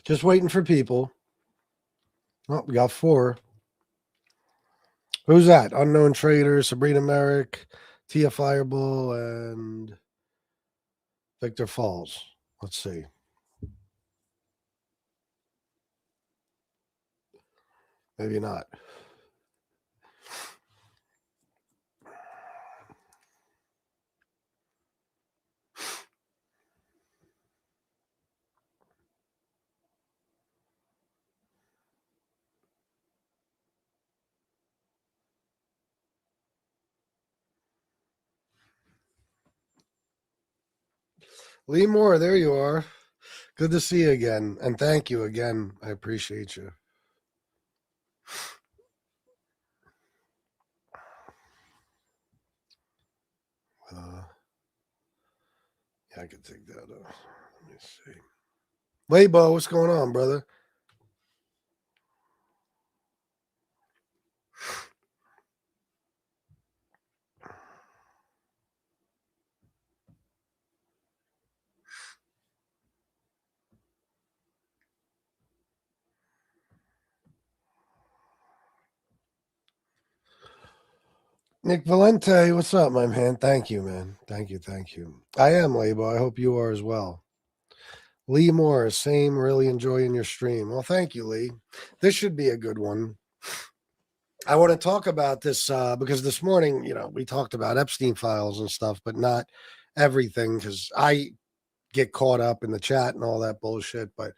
Just waiting for people. Oh, we got 4. Who's that? Unknown Trader, Sabrina Merrick, Tia Fireball, and Victor Falls. Let's see. Maybe not. Lee Moore, there you are. Good to see you again. And thank you again. I appreciate you. Yeah, I could take that off. Let me see. Laybo, what's going on, brother? Nick Valente, what's up, my man? Thank you, man. Thank you. I am Laybo. I hope you are as well. Lee Moore, same, really enjoying your stream. Well, thank you, Lee. This should be a good one. I want to talk about this because this morning, we talked about Epstein files and stuff, but not everything because I get caught up in the chat and all that bullshit. But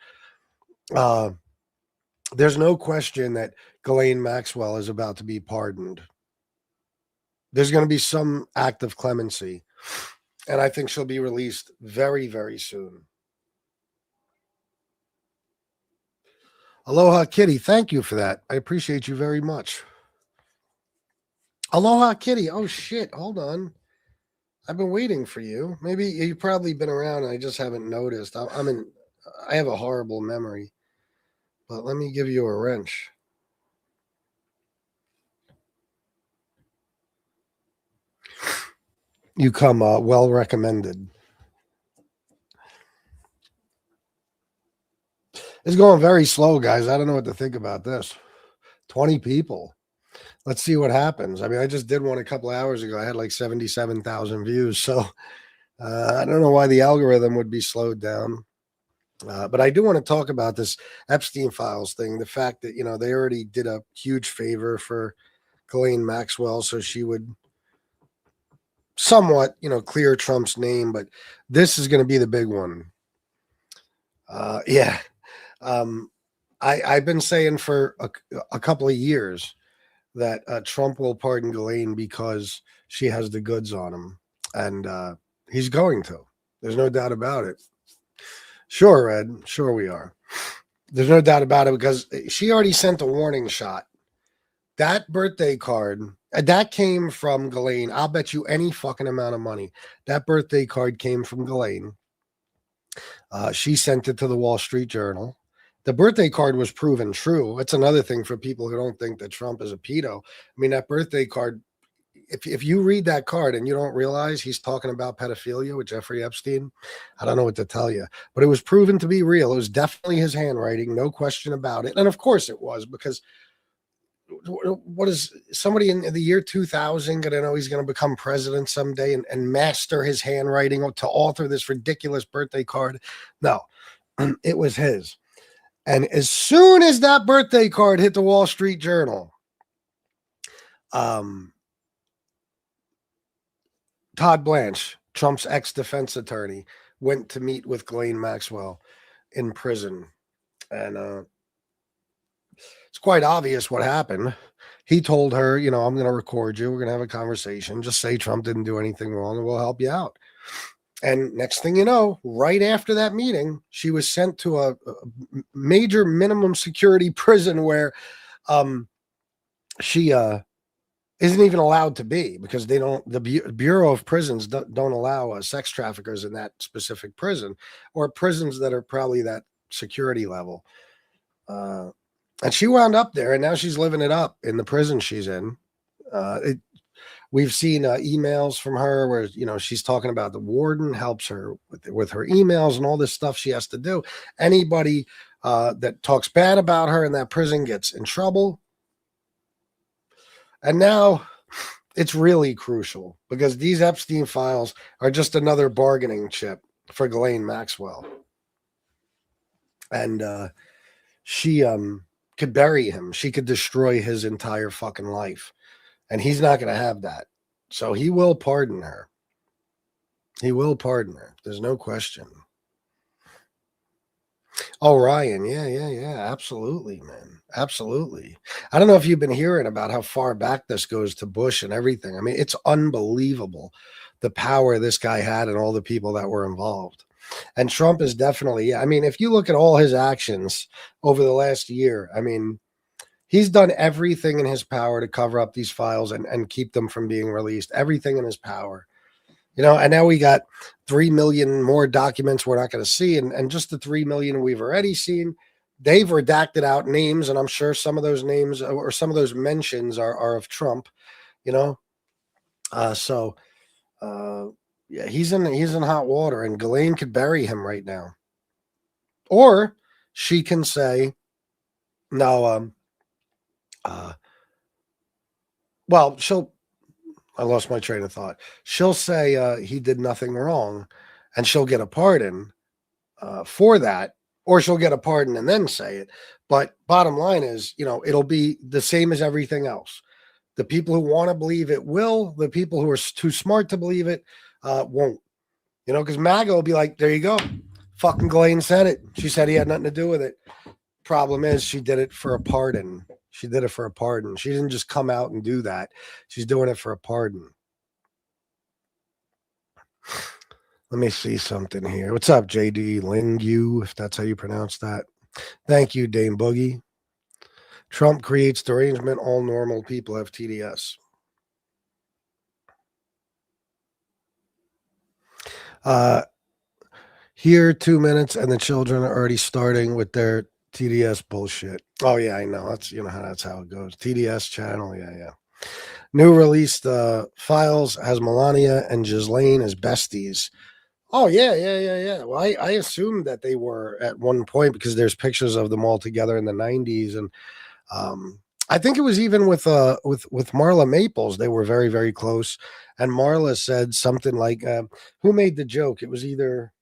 there's no question that Ghislaine Maxwell is about to be pardoned. There's going to be some act of clemency, and I think she'll be released very, very soon. Aloha Kitty, thank you for that. I appreciate you very much. Aloha Kitty. Oh shit, hold on. I've been waiting for you. Maybe you've probably been around and I just haven't noticed. I have a horrible memory. But let me give you a wrench. You come well recommended. It's going very slow, guys. I don't know what to think about this. 20 people. Let's see what happens. I mean, I just did one a couple of hours ago. I had like 77,000 views. So I don't know why the algorithm would be slowed down. But I do want to talk about this Epstein files thing. The fact that, they already did a huge favor for Ghislaine Maxwell so she would somewhat, clear Trump's name. But this is going to be the big one. Yeah. I've been saying for a couple of years that Trump will pardon Ghislaine because she has the goods on him. And he's going to. There's no doubt about it. Sure, Ed. Sure we are. There's no doubt about it because she already sent a warning shot. That birthday card, that came from Ghislaine. I'll bet you any fucking amount of money. That birthday card came from Ghislaine. She sent it to the Wall Street Journal. The birthday card was proven true. That's another thing for people who don't think that Trump is a pedo. I mean, that birthday card, if you read that card and you don't realize he's talking about pedophilia with Jeffrey Epstein, I don't know what to tell you. But it was proven to be real. It was definitely his handwriting, no question about it. And of course it was, because what is somebody in the year 2000 going to know he's going to become president someday and master his handwriting to author this ridiculous birthday card? No, it was his. And as soon as that birthday card hit the Wall Street Journal, Todd Blanche, Trump's ex-defense attorney, went to meet with Ghislaine Maxwell in prison. And it's quite obvious what happened. He told her, I'm going to record you. We're going to have a conversation. Just say Trump didn't do anything wrong and we'll help you out. And next thing you know, right after that meeting, she was sent to a major minimum security prison where she isn't even allowed to be, because the Bureau of Prisons don't allow sex traffickers in that specific prison, or prisons that are probably that security level. And she wound up there, and now she's living it up in the prison she's in. We've seen emails from her where, she's talking about the warden helps her with her emails and all this stuff she has to do. Anybody that talks bad about her in that prison gets in trouble. And now it's really crucial because these Epstein files are just another bargaining chip for Ghislaine Maxwell. And she could bury him. She could destroy his entire fucking life. And he's not going to have that. So he will pardon her. He will pardon her. There's no question. Oh, Ryan. Yeah. Absolutely, man. Absolutely. I don't know if you've been hearing about how far back this goes to Bush and everything. I mean, it's unbelievable the power this guy had and all the people that were involved. And Trump is definitely, I mean, if you look at all his actions over the last year, I mean, he's done everything in his power to cover up these files and keep them from being released. Everything in his power. You know, and now we got 3 million more documents we're not going to see. And just the 3 million we've already seen, they've redacted out names. And I'm sure some of those names or some of those mentions are of Trump, you know. Yeah, he's in hot water, and Ghislaine could bury him right now. Or she can say, no, well, I lost my train of thought. She'll say he did nothing wrong, and she'll get a pardon for that, or she'll get a pardon and then say it. But bottom line is, you know, it'll be the same as everything else. The people who want to believe it will. The people who are too smart to believe it won't. You know, because MAGA will be like, there you go. Fucking Ghislaine said it. She said he had nothing to do with it. Problem is, she did it for a pardon. She did it for a pardon. She didn't just come out and do that. She's doing it for a pardon. Let me see something here. What's up, JD Lingu, if that's how you pronounce that? Thank you, Dame Boogie. Trump creates derangement. All normal people have TDS. Here, 2 minutes, and the children are already starting with their TDS bullshit. Oh, yeah, I know. That's, you know, that's how it goes. TDS channel, yeah. New released files has Melania and Ghislaine as besties. Oh, yeah. Well, I assumed that they were at one point because there's pictures of them all together in the 90s. And I think it was even with Marla Maples. They were very, very close. And Marla said something like, who made the joke? It was either,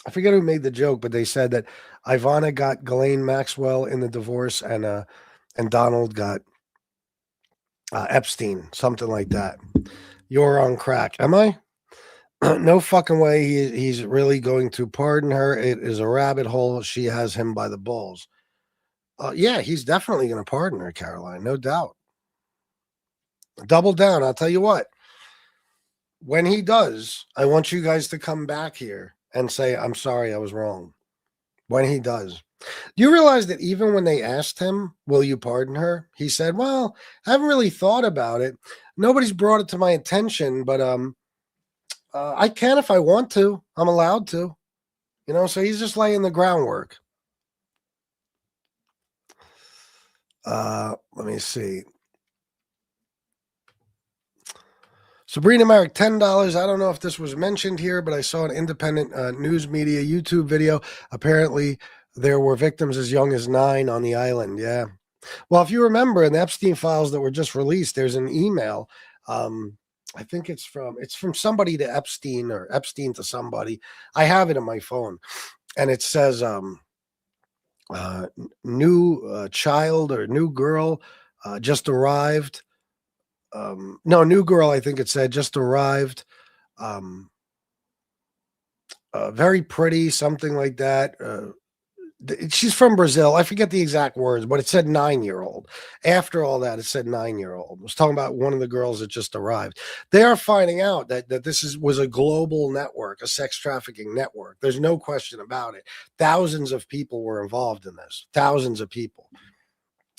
I forget who made the joke, but they said that Ivana got Ghislaine Maxwell in the divorce and Donald got Epstein, something like that. You're on crack. Am I? No fucking way he's really going to pardon her. It is a rabbit hole. She has him by the balls. Yeah, he's definitely going to pardon her, Caroline. No doubt. Double down. I'll tell you what. When he does, I want you guys to come back here and say, I'm sorry, I was wrong. When he does. Do you realize that even when they asked him, will you pardon her? He said, well, I haven't really thought about it. Nobody's brought it to my attention, but I can if I want to. I'm allowed to. You know, so he's just laying the groundwork. Let me see. Sabrina Merrick, $10. I don't know if this was mentioned here, but I saw an independent news media YouTube video. Apparently, there were victims as young as 9 on the island. Yeah. Well, if you remember in the Epstein files that were just released, there's an email. I think it's from somebody to Epstein or Epstein to somebody. I have it on my phone, and it says new child or new girl just arrived. No, new girl, I think it said, just arrived. Very pretty, something like that. She's from Brazil. I forget the exact words, but it said 9-year-old. After all that, it said 9-year-old. It was talking about one of the girls that just arrived. They are finding out that this was a global network, a sex trafficking network. There's no question about it. Thousands of people were involved in this. Thousands of people.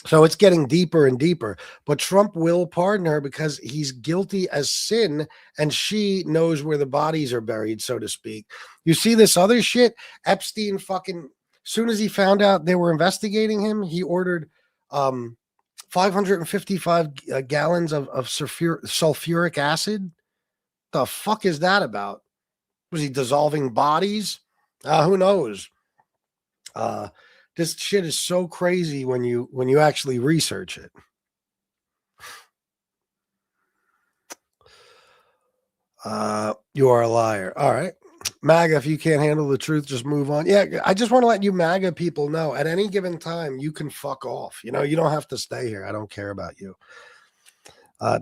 So it's getting deeper and deeper. But Trump will pardon her because he's guilty as sin, and she knows where the bodies are buried, so to speak. You see this other shit? Epstein fucking... Soon as he found out they were investigating him, he ordered 555 gallons of sulfuric acid. The fuck is that about? Was he dissolving bodies? Who knows? This shit is so crazy when you actually research it. You are a liar. All right. MAGA, if you can't handle the truth, just move on. Yeah, I just want to let you MAGA people know at any given time, you can fuck off. You know, you don't have to stay here. I don't care about you.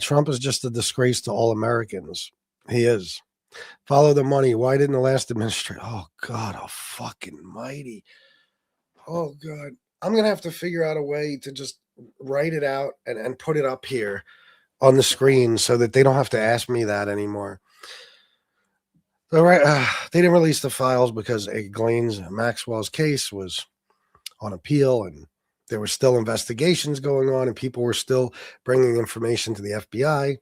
Trump is just a disgrace to all Americans. He is. Follow the money. Why didn't the last administration? Oh, God, oh, fucking mighty. Oh, God. I'm going to have to figure out a way to just write it out and put it up here on the screen so that they don't have to ask me that anymore. All right. They didn't release the files because Ghislaine Maxwell's case was on appeal and there were still investigations going on and people were still bringing information to the FBI.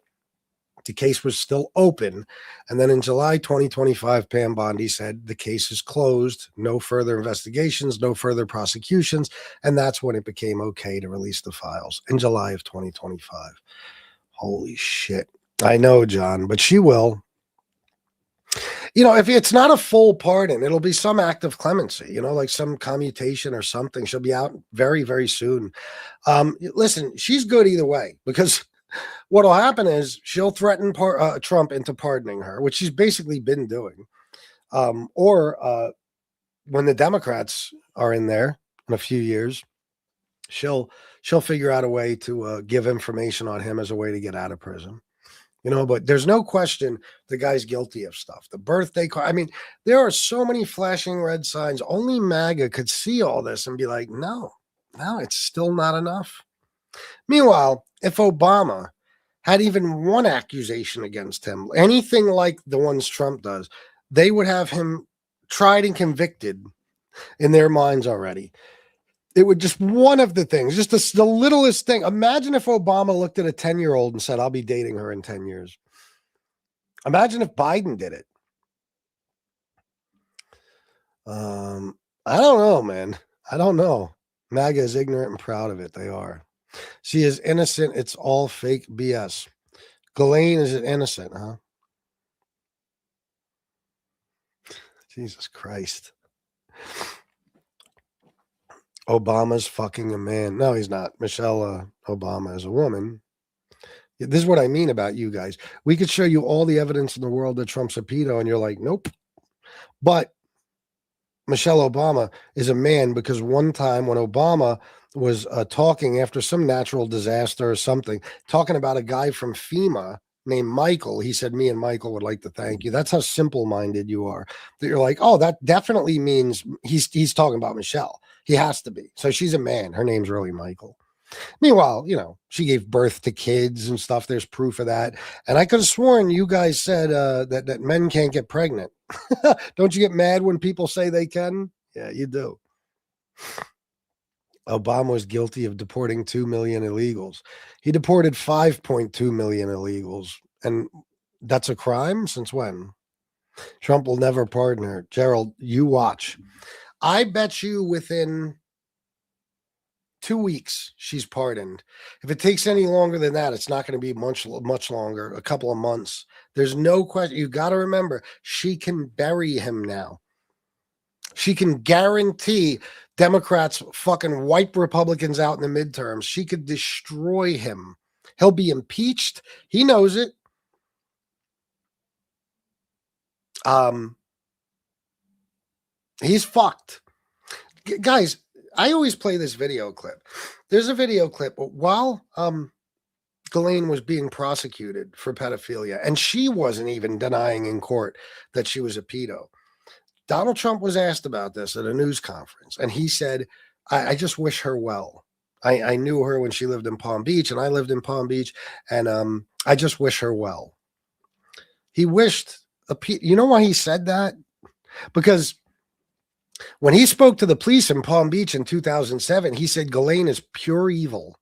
The case was still open. And then in July 2025, Pam Bondi said the case is closed, no further investigations, no further prosecutions. And that's when it became okay to release the files in July of 2025. Holy shit. I know, John, but she will. You know, if it's not a full pardon, it'll be some act of clemency, you know, like some commutation or something. She'll be out very, very soon. Listen, she's good either way, because what'll happen is she'll threaten Trump into pardoning her, which she's basically been doing. Or when the Democrats are in there in a few years, she'll figure out a way to give information on him as a way to get out of prison. You know, but there's no question the guy's guilty of stuff. The birthday card. I mean, there are so many flashing red signs. Only MAGA could see all this and be like, no, it's still not enough. Meanwhile, if Obama had even one accusation against him, anything like the ones Trump does, they would have him tried and convicted in their minds already. It would just one of the things, just the littlest thing. Imagine if Obama looked at a 10-year-old and said, I'll be dating her in 10 years. Imagine if Biden did it. I don't know, man. I don't know. MAGA is ignorant and proud of it. They are. She is innocent. It's all fake BS. Ghislaine is innocent, huh? Jesus Christ. Obama's fucking a man. No, he's not. Michelle Obama is a woman. This is what I mean about you guys. We could show you all the evidence in the world that Trump's a pedo, and you're like, nope. But Michelle Obama is a man because one time when Obama was talking after some natural disaster or something, talking about a guy from FEMA named Michael, he said, me and Michael would like to thank you. That's how simple-minded you are. That you're like, oh, that definitely means he's talking about Michelle. He has to be. So she's a man. Her name's really Michael. Meanwhile, you know, she gave birth to kids and stuff. There's proof of that. And I could have sworn you guys said that men can't get pregnant. Don't you get mad when people say they can? Yeah, you do. Obama was guilty of deporting 2 million illegals. He deported 5.2 million illegals. And that's a crime? Since when? Trump will never pardon her. Gerald, you watch. I bet you within 2 weeks she's pardoned. If it takes any longer than that, it's not going to be much longer, a couple of months. There's no question. You got to remember, she can bury him now. She can guarantee Democrats fucking wipe Republicans out in the midterms. She could destroy him. He'll be impeached. He knows it. He's fucked. Guys, I always play this video clip. There's a video clip while Ghislaine was being prosecuted for pedophilia, and she wasn't even denying in court that she was a pedo. Donald Trump was asked about this at a news conference, and he said, I just wish her well. I knew her when she lived in Palm Beach, and I lived in Palm Beach, and I just wish her well. He wished you know why he said that? Because when he spoke to the police in Palm Beach in 2007, he said Ghislaine is pure evil.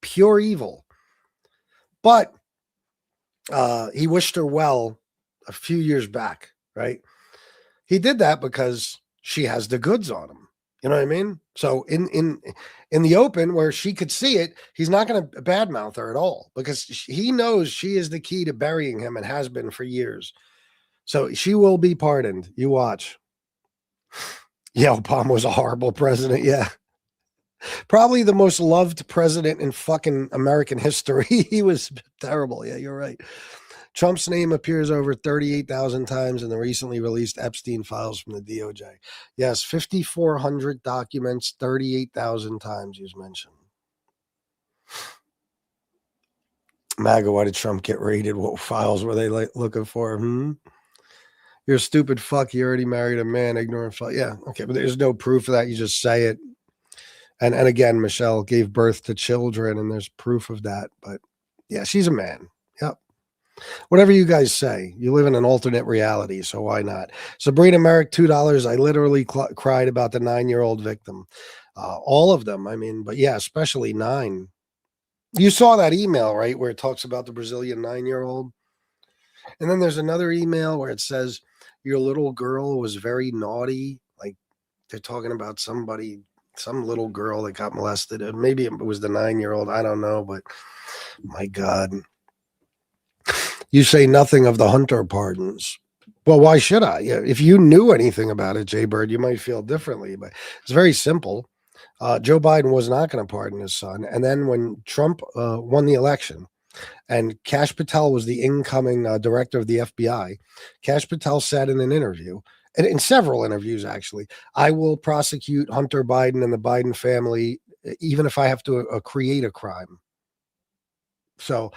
Pure evil. But he wished her well a few years back, right? He did that because she has the goods on him. You know what I mean? So in the open where she could see it, he's not going to badmouth her at all because he knows she is the key to burying him and has been for years. So she will be pardoned. You watch. Yeah, Obama was a horrible president. Yeah. Probably the most loved president in fucking American history. He was terrible. Yeah, you're right. Trump's name appears over 38,000 times in the recently released Epstein files from the DOJ. Yes, 5,400 documents, 38,000 times he's mentioned. MAGA, why did Trump get raided? What files were they looking for? You're a stupid fuck. You already married a man, ignorant fuck. Yeah, okay, but there's no proof of that. You just say it. And again, Michelle gave birth to children, and there's proof of that. But yeah, she's a man. Yep. Whatever you guys say, you live in an alternate reality, so why not? Sabrina Merrick, $2. I literally cried about the 9-year-old victim. All of them, I mean, but yeah, especially 9. You saw that email, right, where it talks about the Brazilian 9-year-old? And then there's another email where it says, your little girl was very naughty. Like, they're talking about somebody, some little girl that got molested. Maybe it was the 9-year-old. I don't know, but my God. You say nothing of the Hunter pardons. Well, why should I? If you knew anything about it, Jay Bird, you might feel differently, but it's very simple. Joe Biden was not going to pardon his son. And then when Trump won the election and Kash Patel was the incoming director of the FBI, Kash Patel said in an interview, and in several interviews actually, I will prosecute Hunter Biden and the Biden family, even if I have to create a crime. So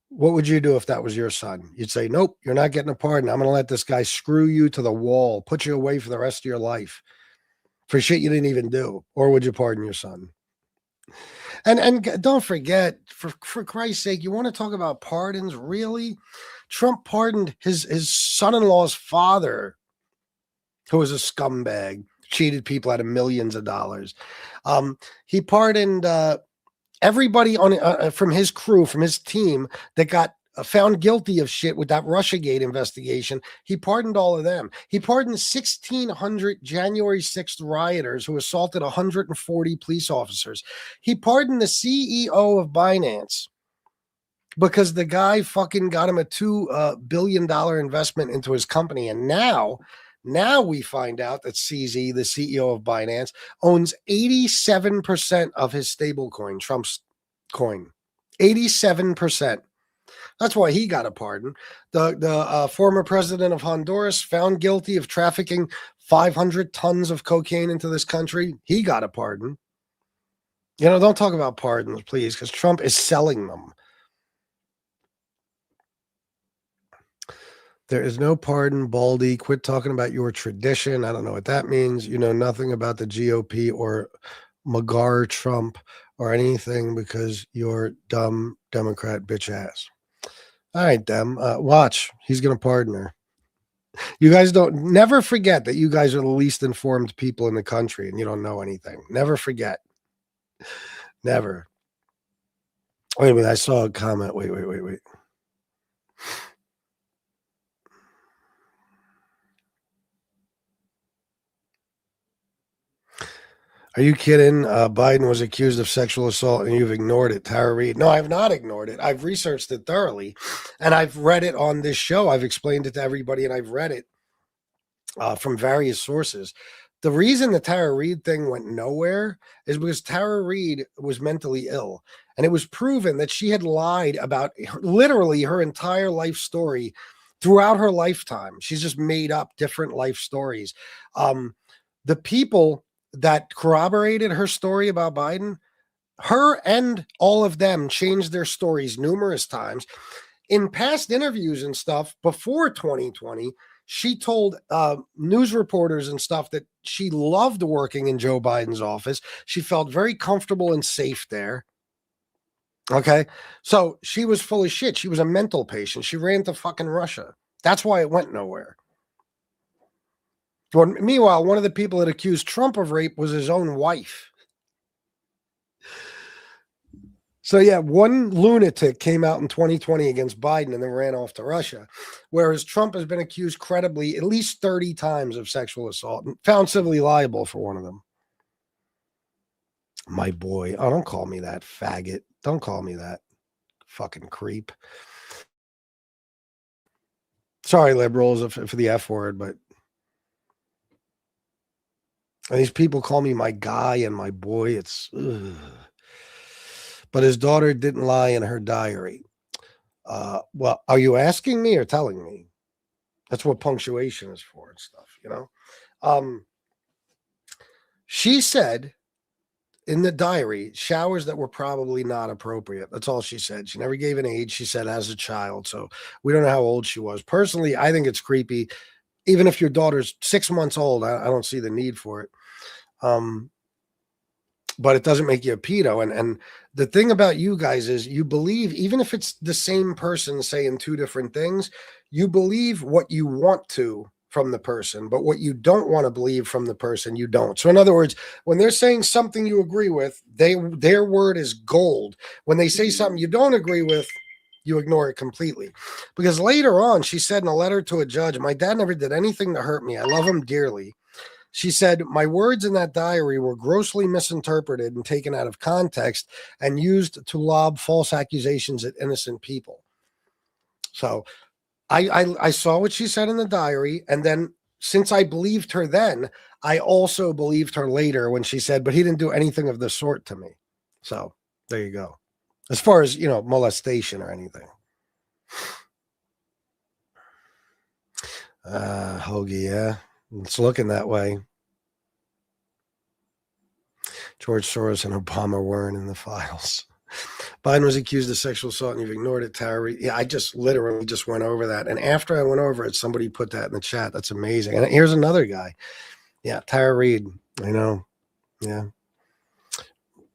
what would you do if that was your son? You'd say, nope, you're not getting a pardon. I'm going to let this guy screw you to the wall, put you away for the rest of your life for shit you didn't even do. Or would you pardon your son? And don't forget, for Christ's sake, you want to talk about pardons? Really? Trump pardoned his son-in-law's father, who was a scumbag, cheated people out of millions of dollars. He pardoned everybody on from his crew, from his team that got found guilty of shit with that Russiagate investigation. He pardoned all of them. He pardoned 1,600 January 6th rioters who assaulted 140 police officers. He pardoned the CEO of Binance because the guy fucking got him a $2 billion investment into his company. And now we find out that CZ, the CEO of Binance, owns 87% of his stablecoin, Trump's coin. 87%. That's why he got a pardon. The former president of Honduras, found guilty of trafficking 500 tons of cocaine into this country. He got a pardon. Don't talk about pardons, please, because Trump is selling them. There is no pardon, Baldy. Quit talking about your tradition. I don't know what that means. You know nothing about the GOP or Magar Trump or anything because you're dumb Democrat bitch ass. All right, Dem. Watch. He's going to pardon her. You guys never forget that you guys are the least informed people in the country and you don't know anything. Never forget. Never. Wait a minute. I saw a comment. Wait. Are you kidding? Biden was accused of sexual assault and you've ignored it, Tara Reid. No, I have not ignored it. I've researched it thoroughly and I've read it on this show. I've explained it to everybody and I've read it from various sources. The reason the Tara Reid thing went nowhere is because Tara Reid was mentally ill. And it was proven that she had lied about literally her entire life story throughout her lifetime. She's just made up different life stories. The people that corroborated her story about Biden, her and all of them changed their stories numerous times. In past interviews and stuff before 2020, she told news reporters and stuff that she loved working in Joe Biden's office. She felt very comfortable and safe there. Okay. So she was full of shit. She was a mental patient. She ran to fucking Russia. That's why it went nowhere. Well, meanwhile, one of the people that accused Trump of rape was his own wife. So, yeah, one lunatic came out in 2020 against Biden and then ran off to Russia, whereas Trump has been accused credibly at least 30 times of sexual assault and found civilly liable for one of them. My boy. Oh, don't call me that, faggot. Don't call me that. Fucking creep. Sorry, liberals, for the F word, but And these people call me my guy and my boy. It's, ugh. But his daughter didn't lie in her diary. Well, are you asking me or telling me? That's what punctuation is for and stuff, you know? She said in the diary, showers that were probably not appropriate. That's all she said. She never gave an age. She said as a child. So we don't know how old she was. Personally, I think it's creepy. Even if your daughter's 6 months old, I don't see the need for it. But it doesn't make you a pedo. And the thing about you guys is you believe, even if it's the same person saying two different things, you believe what you want to from the person, but what you don't want to believe from the person, you don't. So in other words, when they're saying something you agree with, their word is gold. When they say something you don't agree with, you ignore it completely. Because later on, she said in a letter to a judge, my dad never did anything to hurt me. I love him dearly. She said, my words in that diary were grossly misinterpreted and taken out of context and used to lob false accusations at innocent people. So I saw what she said in the diary. And then since I believed her then, I also believed her later when she said, but he didn't do anything of the sort to me. So there you go. As far as, molestation or anything. Hoagie, yeah. It's looking that way. George Soros and Obama weren't in the files. Biden was accused of sexual assault and you've ignored it, Tara. Yeah, I just literally just went over that. And after I went over it, somebody put that in the chat. That's amazing. And here's another guy. Yeah, Tara Reid. I know. Yeah.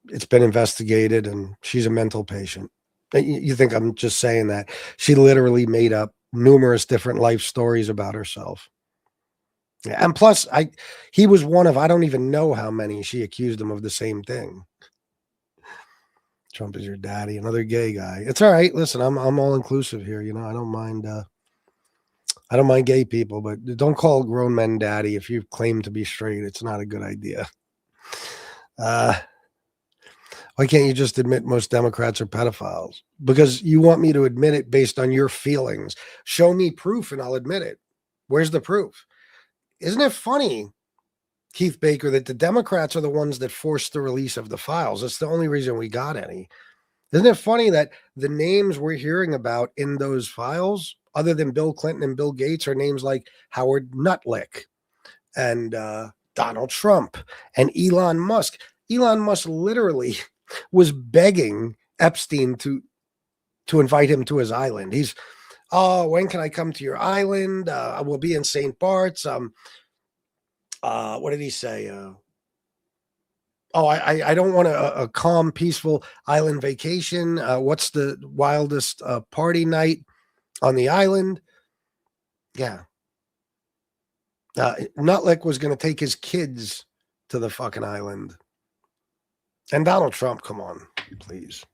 It's been investigated and she's a mental patient. You think I'm just saying that. She literally made up numerous different life stories about herself. Yeah, and plus, he was one of, I don't even know how many she accused him of the same thing. Trump is your daddy, another gay guy. It's all right. Listen, I'm all inclusive here. I don't mind. I don't mind gay people, but don't call grown men daddy if you claim to be straight. It's not a good idea. Why can't you just admit most Democrats are pedophiles? Because you want me to admit it based on your feelings. Show me proof and I'll admit it. Where's the proof? Isn't it funny, Keith Baker, that the Democrats are the ones that forced the release of the files? That's the only reason we got any. Isn't it funny that the names we're hearing about in those files, other than Bill Clinton and Bill Gates, are names like Howard Nutlick and Donald Trump and Elon Musk? Elon Musk literally was begging Epstein to invite him to his island. He's, when can I come to your island? I will be in St. Bart's. What did he say? I don't want a calm, peaceful island vacation. What's the wildest party night on the island? Yeah. Nutlick was going to take his kids to the fucking island. And Donald Trump, come on, please.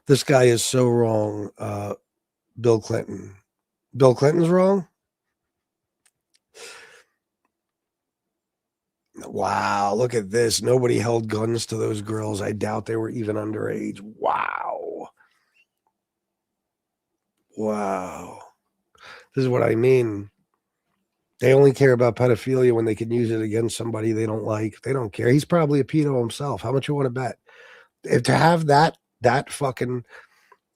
This guy is so wrong. Bill Clinton. Bill Clinton's wrong? Wow, look at this. Nobody held guns to those girls. I doubt they were even underage. Wow. This is what I mean. They only care about pedophilia when they can use it against somebody they don't like. They don't care. He's probably a pedo himself. How much you want to bet? If to have that fucking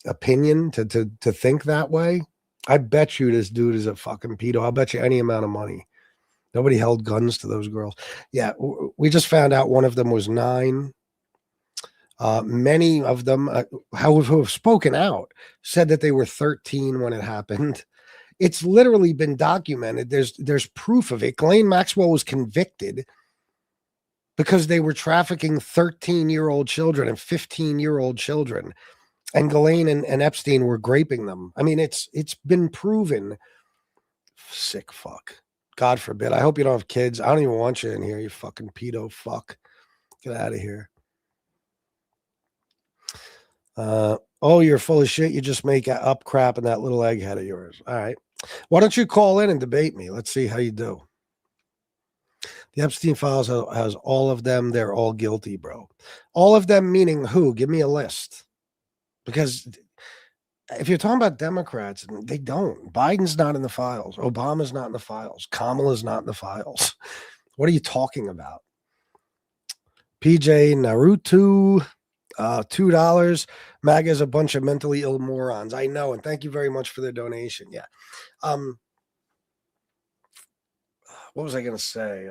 opinion, to think that way, I bet you this dude is a fucking pedo. I'll bet you any amount of money. Nobody held guns to those girls. Yeah, we just found out one of them was 9. Many of them who have spoken out said that they were 13 when it happened. It's literally been documented. There's proof of it. Ghislaine Maxwell was convicted because they were trafficking 13-year-old children and 15-year-old children. And Ghislaine and Epstein were graping them. I mean, it's been proven. Sick fuck. God forbid. I hope you don't have kids. I don't even want you in here, you fucking pedo fuck. Get out of here. You're full of shit. You just make up crap in that little egghead of yours. All right. Why don't you call in and debate me? Let's see how you do. The Epstein files has all of them. They're all guilty, bro. All of them meaning who? Give me a list. Because if you're talking about Democrats, they don't. Biden's not in the files. Obama's not in the files. Kamala's not in the files. What are you talking about? PJ Naruto, $2. MAGA is a bunch of mentally ill morons. I know, and thank you very much for the donation. Yeah. What was I going to say?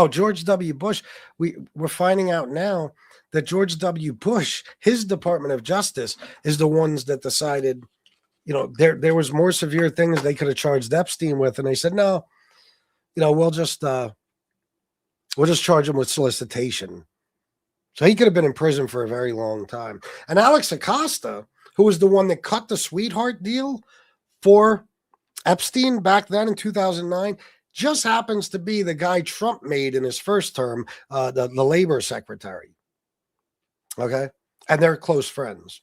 George W. Bush. We're finding out now that George W. Bush, his Department of Justice, is the ones that decided, there was more severe things they could have charged Epstein with, and they said no. We'll just charge him with solicitation. So he could have been in prison for a very long time. And Alex Acosta, who was the one that cut the sweetheart deal for Epstein back then in 2009, just happens to be the guy Trump made in his first term, the labor secretary. Okay? And they're close friends.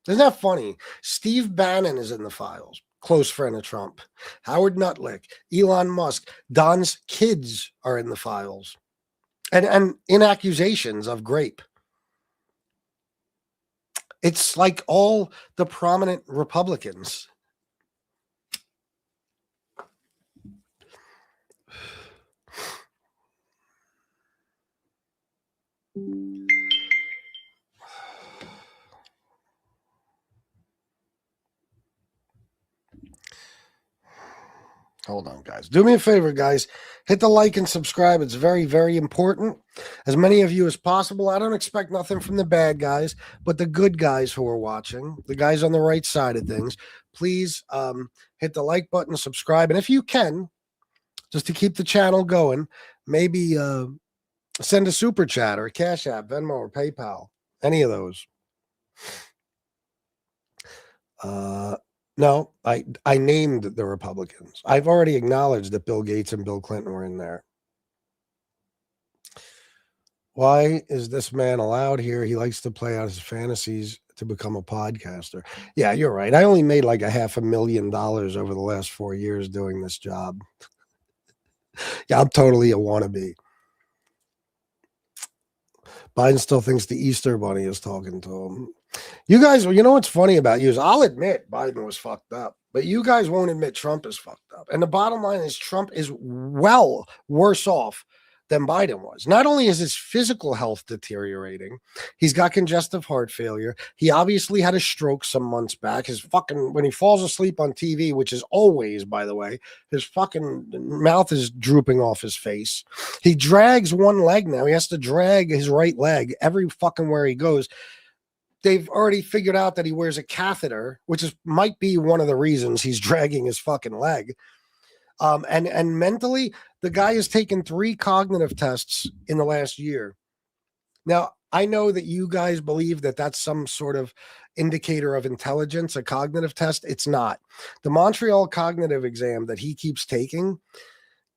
Isn't that funny? Steve Bannon is in the files. Close friend of Trump. Howard Nuttlick, Elon Musk, Don's kids are in the files. And in accusations of grape. It's like all the prominent Republicans. Hold on, guys. Do me a favor, guys. Hit the like and subscribe. It's very, very important. As many of you as possible. I don't expect nothing from the bad guys, but the good guys who are watching, the guys on the right side of things, please hit the like button, subscribe. And if you can, just to keep the channel going, maybe send a super chat or a Cash App, Venmo, or PayPal. Any of those. No, I named the Republicans. I've already acknowledged that Bill Gates and Bill Clinton were in there. Why is this man allowed here? He likes to play out his fantasies to become a podcaster. Yeah, you're right. I only made like $500,000 over the last 4 years doing this job. Yeah, I'm totally a wannabe. Biden still thinks the Easter Bunny is talking to him. You guys, you know what's funny about you is I'll admit Biden was fucked up, but you guys won't admit Trump is fucked up. And the bottom line is Trump is well worse off than Biden was. Not only is his physical health deteriorating, he's got congestive heart failure. He obviously had a stroke some months back. When he falls asleep on TV, which is always, by the way, his fucking mouth is drooping off his face. He drags one leg now. He has to drag his right leg every fucking where he goes. They've already figured out that he wears a catheter, which might be one of the reasons he's dragging his fucking leg. And mentally, the guy has taken 3 cognitive tests in the last year. Now, I know that you guys believe that that's some sort of indicator of intelligence, a cognitive test. It's not. The Montreal cognitive exam that he keeps taking,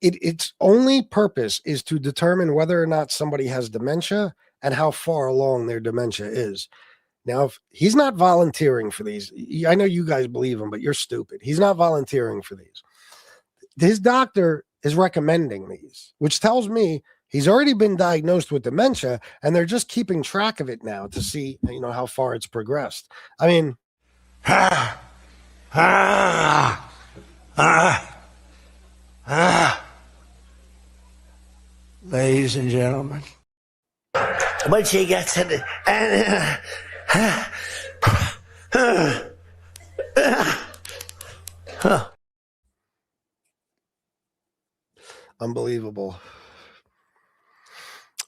its only purpose is to determine whether or not somebody has dementia and how far along their dementia is. Now, if he's not volunteering for these, I know you guys believe him, but you're stupid. He's not volunteering for these. His doctor is recommending these, which tells me he's already been diagnosed with dementia, and they're just keeping track of it now to see, how far it's progressed. I mean, ladies and gentlemen, once he gets in it, unbelievable.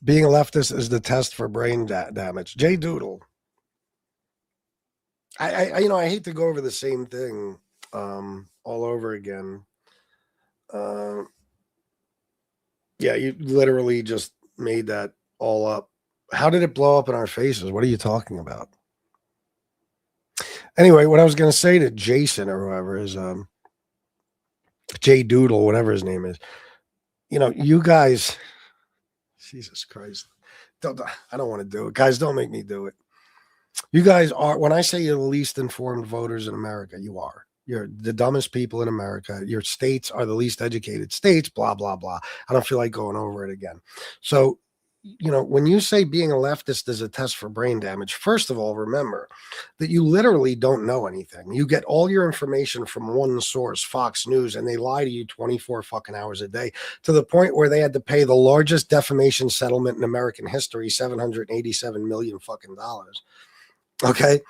Being a leftist is the test for brain damage. Jay Doodle. I hate to go over the same thing all over again. Yeah, you literally just made that all up. How did it blow up in our faces? What are you talking about? Anyway, what I was going to say to Jason or whoever is Jay Doodle, whatever his name is. You guys, Jesus Christ. I don't want to do it. Guys, don't make me do it. You guys are, when I say you're the least informed voters in America, you are. You're the dumbest people in America. Your states are the least educated states, blah, blah, blah. I don't feel like going over it again. So when you say being a leftist is a test for brain damage, first of all, remember that you literally don't know anything. You get all your information from one source, Fox News, and they lie to you 24 fucking hours a day, to the point where they had to pay the largest defamation settlement in American history, $787 million fucking dollars. Okay.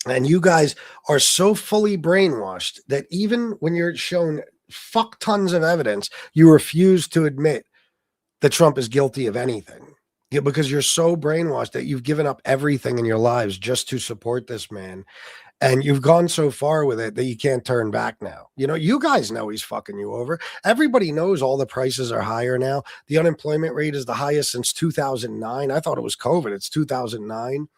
And you guys are so fully brainwashed that even when you're shown fuck tons of evidence, you refuse to admit that Trump is guilty of anything. Because you're so brainwashed that you've given up everything in your lives just to support this man. And you've gone so far with it that you can't turn back now. You guys know he's fucking you over. Everybody knows all the prices are higher now. The unemployment rate is the highest since 2009. I thought it was COVID. It's 2009.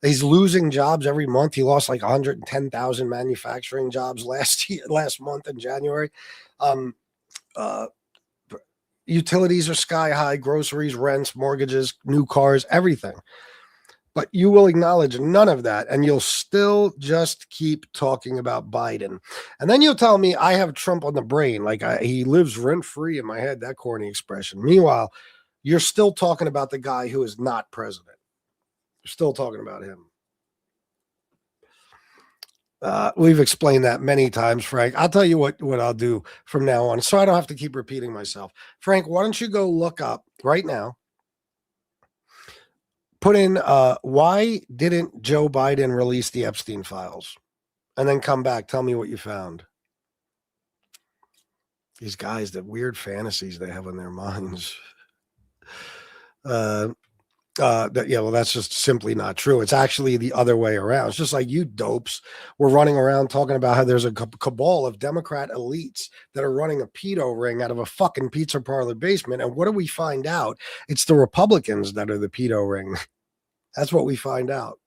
He's losing jobs every month. He lost like 110,000 manufacturing jobs last month in January. Utilities are sky high, groceries, rents, mortgages, new cars, everything. But you will acknowledge none of that, and you'll still just keep talking about Biden. And then you'll tell me I have Trump on the brain, like he lives rent-free in my head, that corny expression. Meanwhile, you're still talking about the guy who is not president. You're still talking about him. We've explained that many times, Frank. I'll tell you what I'll do from now on, so I don't have to keep repeating myself. Frank, why don't you go look up right now, put in why didn't Joe Biden release the Epstein files, and then come back. Tell me what you found. These guys, the weird fantasies they have in their minds. That's just simply not true. It's actually the other way around. It's just like you dopes were running around talking about how there's a cabal of Democrat elites that are running a pedo ring out of a fucking pizza parlor basement. And what do we find out? It's the Republicans that are the pedo ring. That's what we find out.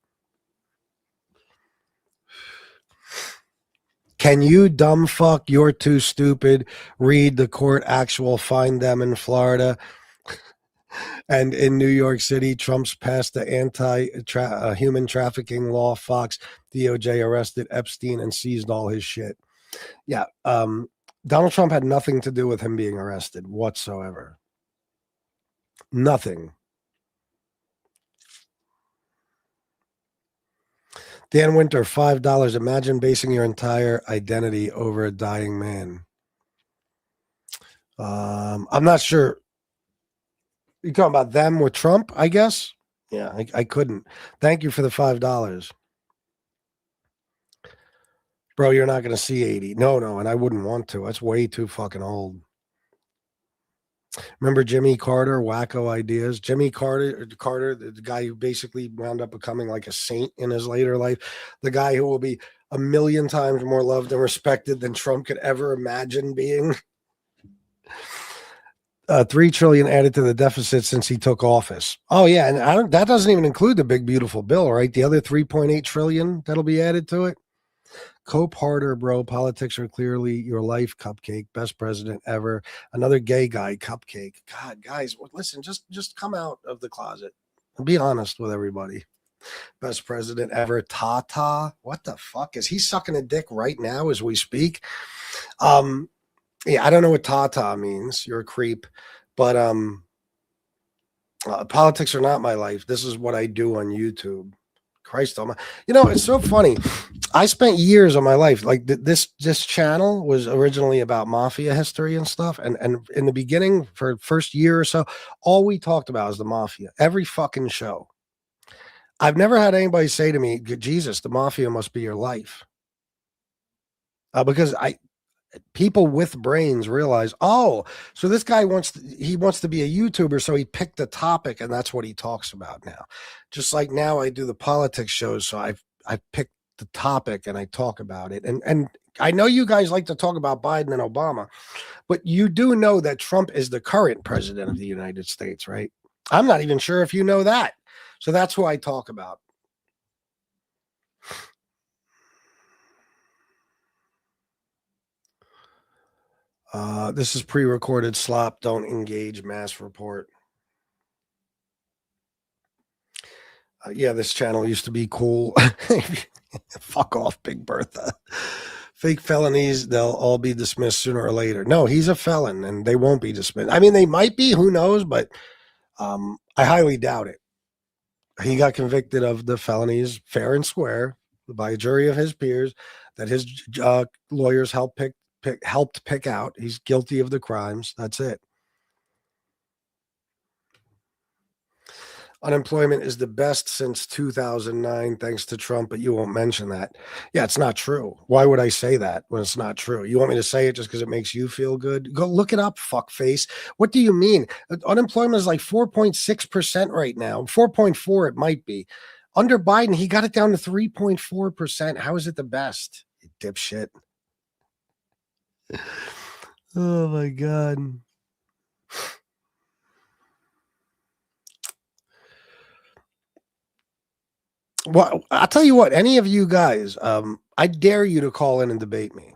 Can you dumb fuck? You're too stupid. Read the court actual. Find them in Florida. And in New York City, Trump's passed the anti-human trafficking law. Fox, DOJ arrested Epstein and seized all his shit. Yeah. Donald Trump had nothing to do with him being arrested whatsoever. Nothing. Dan Winter, $5. Imagine basing your entire identity over a dying man. I'm not sure. You talking about them with Trump, I guess? Yeah, I couldn't. Thank you for the $5. Bro, you're not going to see 80. No, and I wouldn't want to. That's way too fucking old. Remember Jimmy Carter, wacko ideas? Jimmy Carter, the guy who basically wound up becoming like a saint in his later life. The guy who will be a million times more loved and respected than Trump could ever imagine being. $3 trillion added to the deficit since he took office. Oh yeah, and that doesn't even include the big beautiful bill, right? The other 3.8 trillion that'll be added to it. Cope harder, bro. Politics are clearly your life. Cupcake, best president ever. Another gay guy. Cupcake. God, guys, listen. Just come out of the closet and be honest with everybody. Best president ever. Tata. What the fuck is he sucking a dick right now as we speak? Yeah, I don't know what Tata means. You're a creep. But politics are not my life. This is what I do on YouTube. Christ almighty. It's so funny. I spent years of my life, like this channel was originally about mafia history and stuff. And in the beginning, for the first year or so, all we talked about is the mafia. Every fucking show. I've never had anybody say to me, Jesus, the mafia must be your life. Because people with brains realize, so this guy wants to be a YouTuber, so he picked a topic and that's what he talks about now. Just like now I do the politics shows, so I've picked the topic and I talk about it. And I know you guys like to talk about Biden and Obama, but you do know that Trump is the current president of the United States, right? I'm not even sure if you know that. So that's who I talk about. This is pre-recorded slop. Don't engage. Mass report. Yeah, this channel used to be cool. Fuck off, Big Bertha. Fake felonies, they'll all be dismissed sooner or later. No, he's a felon and they won't be dismissed. I mean, they might be, who knows, but I highly doubt it. He got convicted of the felonies fair and square by a jury of his peers that his lawyers helped pick out. He's guilty of the crimes. That's it. Unemployment is the best since 2009, thanks to Trump, but you won't mention that. Yeah, it's not true. Why would I say that when it's not true? You want me to say it just because it makes you feel good? Go look it up, fuckface. What do you mean? Unemployment is like 4.6% right now. 4.4 it might be. Under Biden, he got it down to 3.4%. How is it the best? You dipshit. Oh my God. Well, I'll tell you what, any of you guys, I dare you to call in and debate me.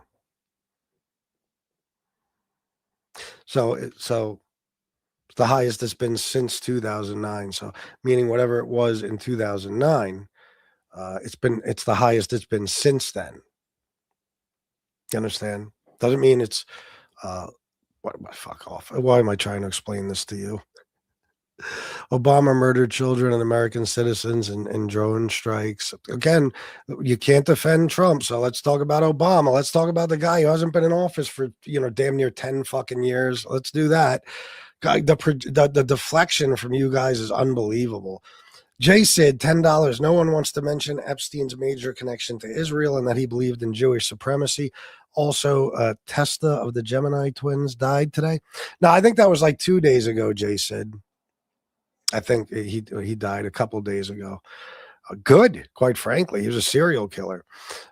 So it's the highest it's been since 2009. So meaning whatever it was in 2009, it's the highest it's been since then. You understand? Doesn't mean it's fuck off. Why am I trying to explain this to you? Obama murdered children and American citizens in drone strikes. Again, you can't defend Trump, so let's talk about Obama. Let's talk about the guy who hasn't been in office for damn near 10 fucking years. Let's do that. The deflection from you guys is unbelievable. Jay said $10. No one wants to mention Epstein's major connection to Israel and that he believed in Jewish supremacy. Also, Testa of the Gemini twins died today. No, I think that was like 2 days ago, Jay said. I think he died a couple days ago. Good, quite frankly. He was a serial killer.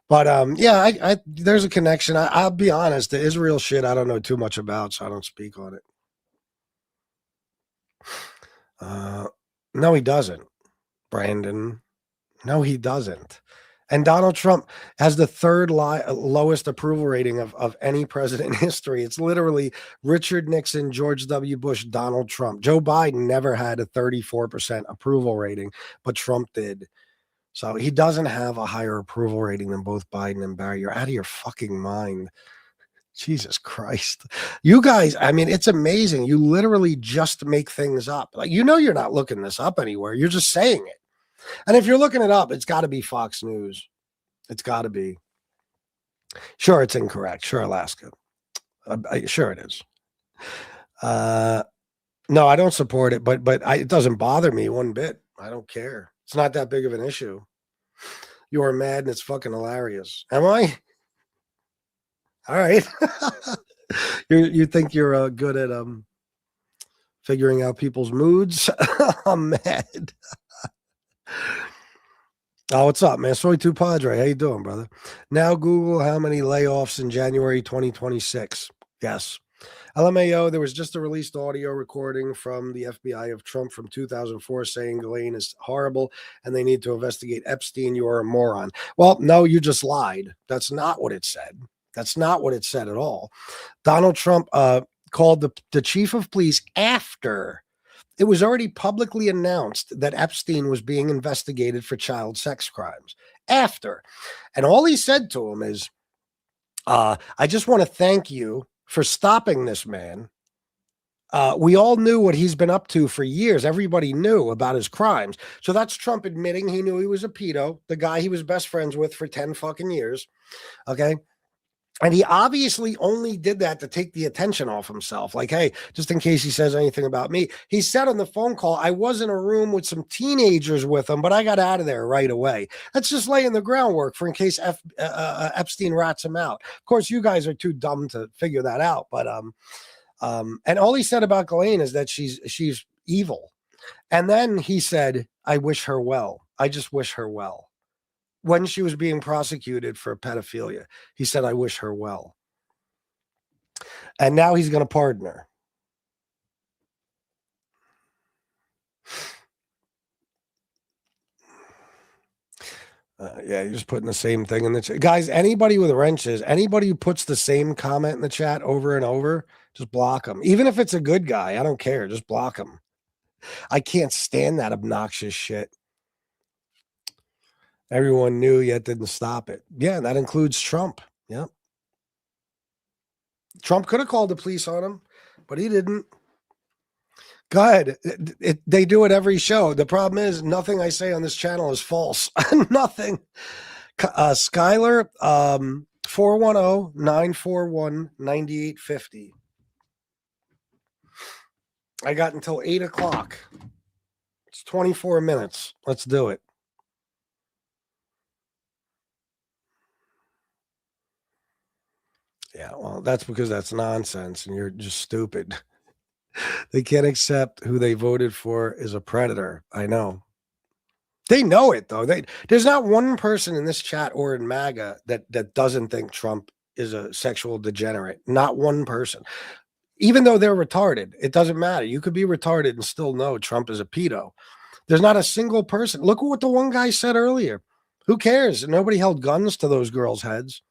But yeah, there's a connection. I'll be honest, the Israel shit I don't know too much about, so I don't speak on it. No, he doesn't, Brandon. No, he doesn't. And Donald Trump has the third lowest approval rating of any president in history. It's literally Richard Nixon, George W. Bush, Donald Trump. Joe Biden never had a 34% approval rating, but Trump did. So he doesn't have a higher approval rating than both Biden and Barry. You're out of your fucking mind. Jesus Christ. You guys, I mean, it's amazing. You literally just make things up. Like, you're not looking this up anywhere. You're just saying it. And if you're looking it up, it's got to be Fox News. It's got to be. Sure, it's incorrect. Sure, Alaska. Sure it is. No, I don't support it, but it doesn't bother me one bit. I don't care. It's not that big of an issue. You are mad and it's fucking hilarious. Am I? All right. You think you're good at figuring out people's moods? I'm mad. Oh, what's up, man? Soy 2 Padre. How you doing, brother? Now Google how many layoffs in January 2026. Yes. LMAO, there was just a released audio recording from the FBI of Trump from 2004 saying Ghislaine is horrible and they need to investigate Epstein. You're a moron. Well, no, you just lied. That's not what it said. That's not what it said at all. Donald Trump called the chief of police after it was already publicly announced that Epstein was being investigated for child sex crimes. After. And all he said to him is, I just want to thank you for stopping this man. We all knew what he's been up to for years. Everybody knew about his crimes. So that's Trump admitting he knew he was a pedo, the guy he was best friends with for 10 fucking years. Okay. And he obviously only did that to take the attention off himself. Like, hey, just in case he says anything about me. He said on the phone call, I was in a room with some teenagers with him, but I got out of there right away. That's just laying the groundwork for in case Epstein rats him out. Of course, you guys are too dumb to figure that out. But and all he said about Ghislaine is that she's evil. And then he said, I wish her well. I just wish her well. When she was being prosecuted for pedophilia, he said, I wish her well. And now he's going to pardon her. Yeah, you're just putting the same thing in the chat. Guys, anybody with wrenches, anybody who puts the same comment in the chat over and over, just block them. Even if it's a good guy, I don't care. Just block them. I can't stand that obnoxious shit. Everyone knew yet didn't stop it. Yeah, that includes Trump. Yeah. Trump could have called the police on him, but he didn't. Go ahead. They do it every show. The problem is nothing I say on this channel is false. Nothing. Skylar, 410-941-9850. I got until 8 o'clock. It's 24 minutes. Let's do it. Yeah, well, that's because that's nonsense and you're just stupid. They can't accept who they voted for is a predator. I know. They know it, though. There's not one person in this chat or in MAGA that doesn't think Trump is a sexual degenerate. Not one person. Even though they're retarded, it doesn't matter. You could be retarded and still know Trump is a pedo. There's not a single person. Look at what the one guy said earlier. Who cares? Nobody held guns to those girls' heads.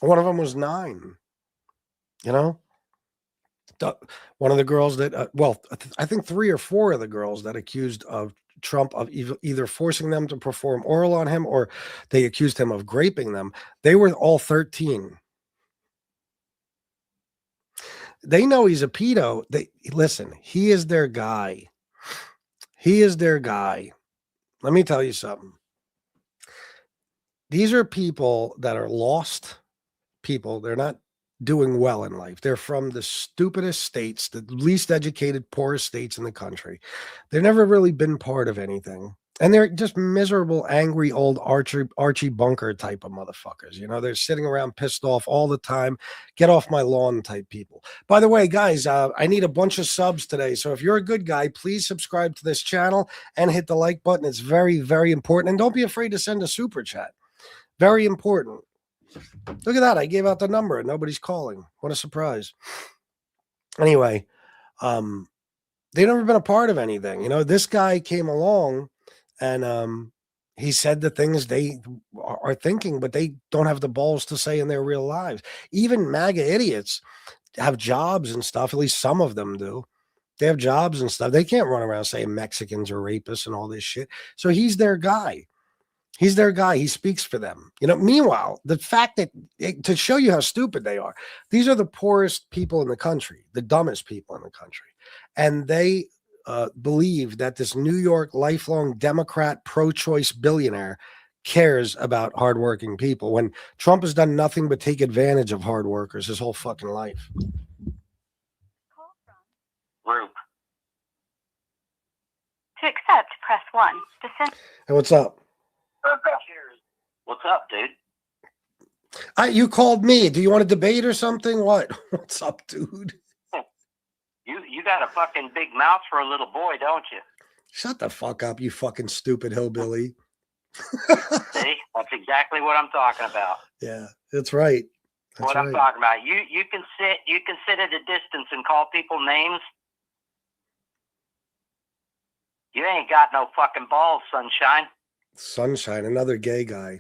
One of them was 9. You know? One of the girls that, I think 3 or 4 of the girls that accused of Trump of either forcing them to perform oral on him or they accused him of graping them, they were all 13. They know he's a pedo. Listen, he is their guy. He is their guy. Let me tell you something. These are people that are lost people. They're not doing well in life. They're from the stupidest states, the least educated, poorest states in the country. They've never really been part of anything. And they're just miserable, angry, old Archie Bunker type of motherfuckers. You know, they're sitting around pissed off all the time. Get off my lawn type people. By the way, guys, I need a bunch of subs today. So if you're a good guy, please subscribe to this channel and hit the like button. It's very, very important. And don't be afraid to send a super chat. Very important. Look at that. I gave out the number and nobody's calling. What a surprise. Anyway, they've never been a part of anything. You know, this guy came along and he said the things they are thinking, but they don't have the balls to say in their real lives. Even MAGA idiots have jobs and stuff. At least some of them do. They have jobs and stuff. They can't run around saying Mexicans are rapists and all this shit. So he's their guy. He's their guy. He speaks for them. You know, meanwhile, the fact that to show you how stupid they are, these are the poorest people in the country, the dumbest people in the country. And they believe that this New York lifelong Democrat pro-choice billionaire cares about hardworking people when Trump has done nothing but take advantage of hard workers his whole fucking life. Group. To accept, press 1. Hey, what's up? What's up, dude? You called me. Do you want to debate or something? What? What's up, dude? You got a fucking big mouth for a little boy, don't you? Shut the fuck up, you fucking stupid hillbilly. See, that's exactly what I'm talking about. Yeah, that's right. That's I'm talking about. You can sit at a distance and call people names. You ain't got no fucking balls, sunshine. Sunshine, another gay guy.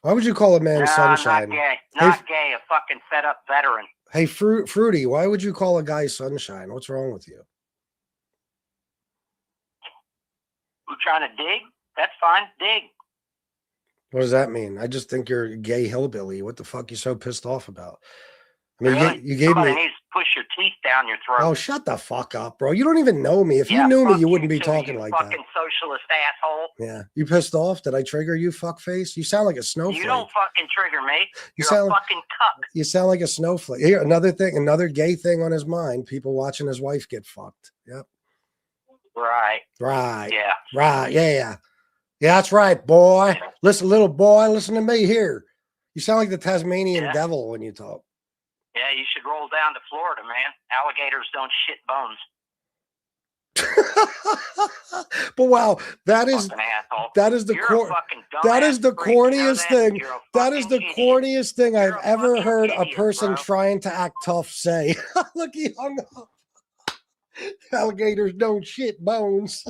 Why would you call a man sunshine? Not gay. Not gay, a fucking fed up veteran. Hey, Fruity, why would you call a guy sunshine? What's wrong with you? You trying to dig? That's fine. Dig. What does that mean? I just think you're a gay hillbilly. What the fuck you so pissed off about? I mean, really? you gave Somebody me... needs to push your teeth down your throat. Oh, shut the fuck up, bro. You don't even know me. If you knew me, you wouldn't be talking like that. Fucking socialist asshole. Yeah. You pissed off? Did I trigger you, fuckface? You sound like a snowflake. You don't fucking trigger me. You're a fucking cuck. You sound like a snowflake. Here, another thing, another gay thing on his mind. People watching his wife get fucked. Yep. Right. Right. Yeah. Right. Yeah. Yeah, that's right, boy. Listen, little boy, listen to me here. You sound like the Tasmanian devil when you talk. Yeah, you should roll down to Florida, man. Alligators don't shit bones. But wow, that is the corniest thing. That is the corniest thing I've ever heard a person trying to act tough say. Look, he hung up. Alligators don't shit bones.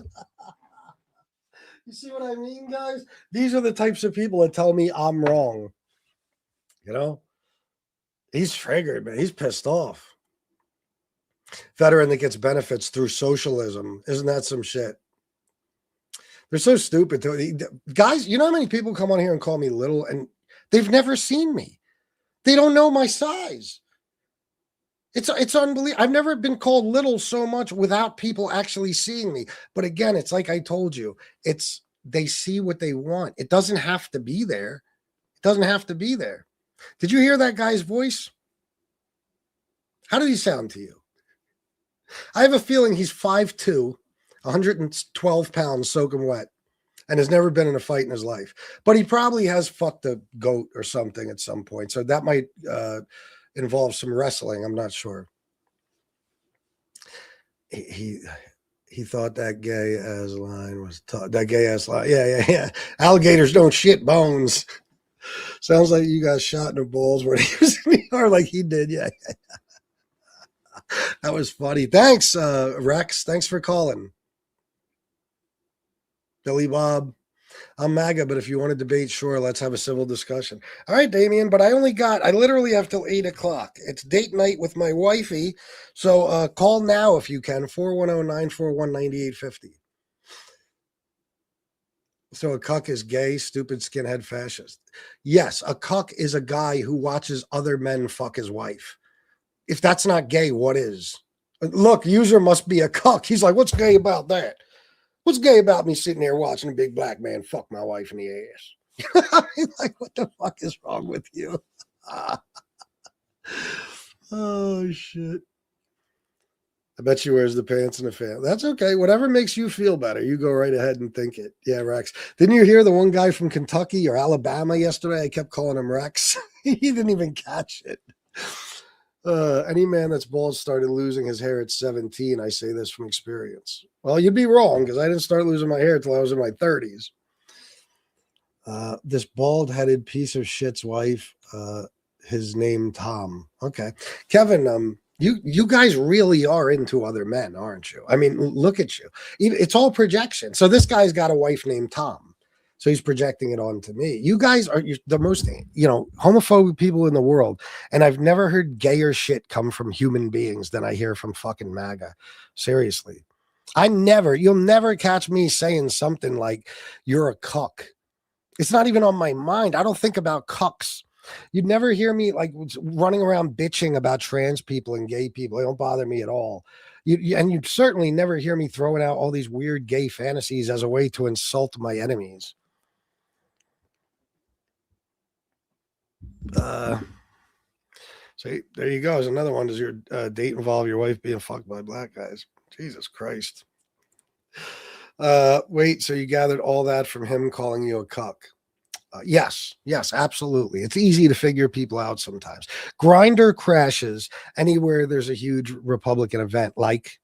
You see what I mean, guys? These are the types of people that tell me I'm wrong. You know? He's triggered, man. He's pissed off. Veteran that gets benefits through socialism. Isn't that some shit? They're so stupid. Guys, you know how many people come on here and call me little and they've never seen me. They don't know my size. It's unbelievable. I've never been called little so much without people actually seeing me. But again, it's like I told you, it's they see what they want. It doesn't have to be there. It doesn't have to be there. Did you hear that guy's voice? How did he sound to you? I have a feeling he's 5'2", 112 pounds, soaking wet, and has never been in a fight in his life. But he probably has fucked a goat or something at some point. So that might involve some wrestling. I'm not sure. He thought that gay ass line was that gay ass line. Yeah. Alligators don't shit bones. Sounds like you got shot in the balls when he was in the yard like he did. Yeah. That was funny. Thanks, Rex. Thanks for calling. Billy Bob. I'm MAGA, but if you want to debate, sure, let's have a civil discussion. All right, Damien, but I literally have till 8 o'clock. It's date night with my wifey. So call now if you can, 410-941-9850. So a cuck is gay, stupid, skinhead, fascist. Yes, a cuck is a guy who watches other men fuck his wife. If that's not gay, what is? Look, user must be a cuck. He's like, what's gay about that? What's gay about me sitting there watching a big black man fuck my wife in the ass? Like, what the fuck is wrong with you? Oh, shit. I bet she wears the pants in the fan. That's okay. Whatever makes you feel better, you go right ahead and think it. Yeah, Rex. Didn't you hear the one guy from Kentucky or Alabama yesterday? I kept calling him Rex. He didn't even catch it. Any man that's bald started losing his hair at 17. I say this from experience. Well, you'd be wrong because I didn't start losing my hair until I was in my 30s. This bald-headed piece of shit's wife, his name Tom. Okay. Kevin, you guys really are into other men, aren't you? I mean, look at you. It's all projection. So this guy's got a wife named Tom. So he's projecting it onto me. You guys are the most, homophobic people in the world. And I've never heard gayer shit come from human beings than I hear from fucking MAGA. Seriously. You'll never catch me saying something like, you're a cuck. It's not even on my mind. I don't think about cucks. You'd never hear me like running around bitching about trans people and gay people. They don't bother me at all. And you'd certainly never hear me throwing out all these weird gay fantasies as a way to insult my enemies. So there you go. There's another one. Does your date involve your wife being fucked by black guys? Jesus Christ. Wait, so you gathered all that from him calling you a cuck? Yes, absolutely. It's easy to figure people out sometimes. Grindr crashes anywhere there's a huge Republican event like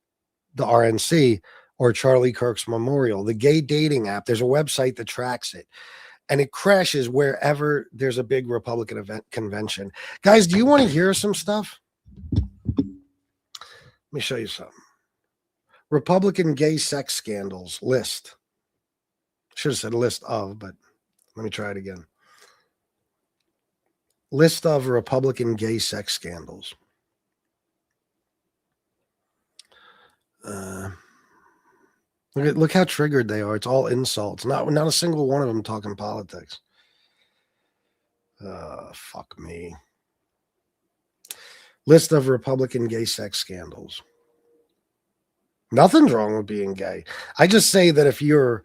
the RNC or Charlie Kirk's memorial. The gay dating app, there's a website that tracks it. And it crashes wherever there's a big Republican event convention. Guys, do you want to hear some stuff? Let me show you something. Republican gay sex scandals list. Should have said list of, but let me try it again. List of Republican gay sex scandals. Look how triggered they are. It's all insults. Not a single one of them talking politics. Fuck me. List of Republican gay sex scandals. Nothing's wrong with being gay. I just say that if you're,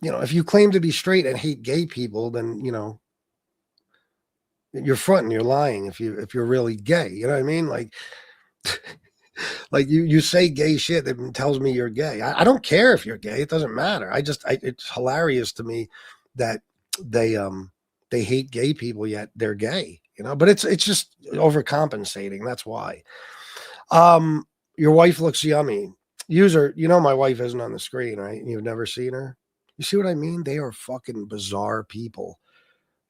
if you claim to be straight and hate gay people, then, you're fronting, you're lying if you're really gay. You know what I mean? Like, like you say gay shit that tells me you're gay. I don't care if you're gay. It doesn't matter. It's hilarious to me that they hate gay people yet they're gay, but it's just overcompensating. That's why. Your wife looks yummy. User, my wife isn't on the screen, right? You've never seen her. You see what I mean? They are fucking bizarre people.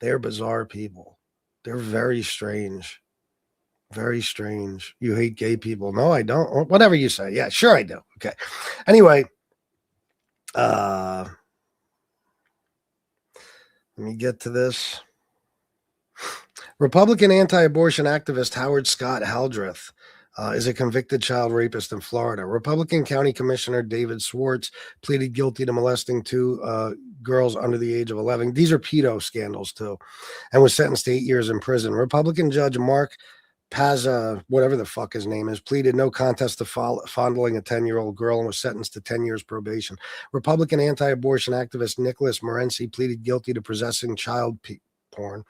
They're bizarre people. They're very strange. Very strange. You hate gay people. No, I don't. Whatever you say. Yeah, sure I do. Okay. Anyway, let me get to this. Republican anti-abortion activist Howard Scott Haldreth is a convicted child rapist in Florida. Republican County Commissioner David Swartz pleaded guilty to molesting two girls under the age of 11. These are pedo scandals too, and was sentenced to 8 years in prison. Republican Judge Mark whatever the fuck his name is, pleaded no contest to fondling a 10-year-old girl and was sentenced to 10 years probation. Republican anti-abortion activist Nicholas Morency pleaded guilty to possessing child porn